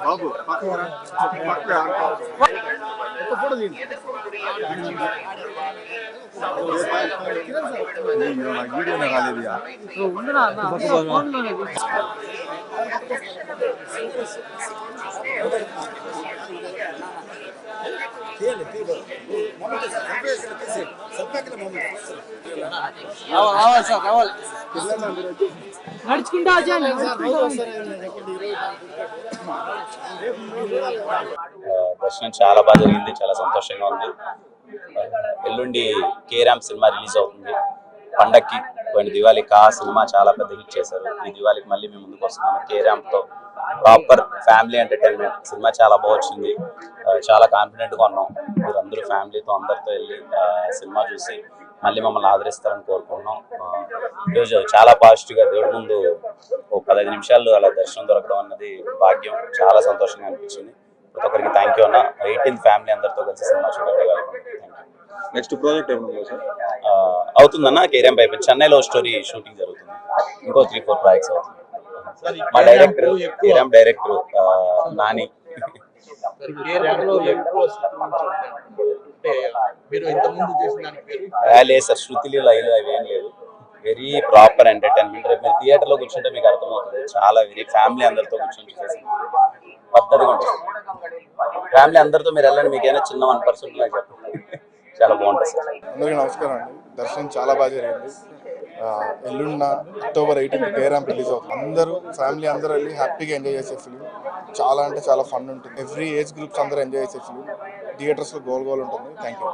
బాబు photo video రాలేదు నడుచుకుంటా దర్శనం చాలా బాగా జరిగింది, చాలా సంతోషంగా ఉంది. ఎల్లుండి కేరామ్ సినిమా రిలీజ్ అవుతుంది. పండక్కి పోయిన దివాళీకి ఆ సినిమా చాలా పెద్ద హిట్ చేశారు. ఈ దివాళీకి మళ్ళీ మేము ముందుకు వస్తున్నాము కేరామ్తో. ప్రాపర్ ఫ్యామిలీ ఎంటర్టైన్మెంట్ సినిమా చాలా బాగా వచ్చింది. చాలా కాన్ఫిడెంట్గా ఉన్నాం. మీరందరూ ఫ్యామిలీతో అందరితో వెళ్ళి సినిమా చూసి మళ్ళీ మమ్మల్ని ఆదరిస్తారని కోరుకుంటున్నాం. ఈరోజు చాలా పాజిటివ్గా దేవుడి ముందు ఒక 15 నిమిషాలు అలా దర్శనం దొరకడం అన్నది భాగ్యం. చాలా సంతోషంగా అనిపించింది. ప్రతి ఒక్కరికి థ్యాంక్ యూ అన్న. 18th ఫ్యామిలీ అందరితో కలిసి సినిమా చూడగలుగుతాం. నెక్స్ట్ ప్రాజెక్ట్ ఏమన్నా సార్ అవుతుందన్న. కేరామ్ పైపు చెన్నైలో స్టోరీ షూటింగ్ జరుగుతుంది. ఇంకో 3-4 ప్రాజెక్ట్స్ అవుతుంది. మా డైరెక్టర్ కేరామ్ డైరెక్టర్ నాని. లేదు సార్, శృతిలు లైలు అవి ఏం లేదు. Very proper entertainment. రేపు మీరు థియేటర్లో కూర్చుంటే మీకు అర్థమవుతుంది. చాలా వెరీ ఫ్యామిలీ అందరితో కూర్చొని చూసేసి పద్ధతిగా ఉంటుంది. ఫ్యామిలీ అందరితో మీరు వెళ్ళండి, మీకైనా చిన్న 1% నాకు చెప్పండి. చాలా బాగుంటుంది సార్. అందరికీ నమస్కారం అండి. దర్శనం చాలా బాగా జరిగింది. ఎల్లుండి అక్టోబర్ 18 కేరామ్ రిలీజ్ అవుతుంది. అందరూ ఫ్యామిలీ అందరూ వెళ్ళి హ్యాపీగా ఎంజాయ్ చేసే ఫిలిం. చాలా అంటే చాలా ఫన్ ఉంటుంది. ఎవ్రీ ఏజ్ గ్రూప్స్ అందరూ ఎంజాయ్ చేసే ఫిలిం. థియేటర్స్లో గోల్ ఉంటుంది. Thank you.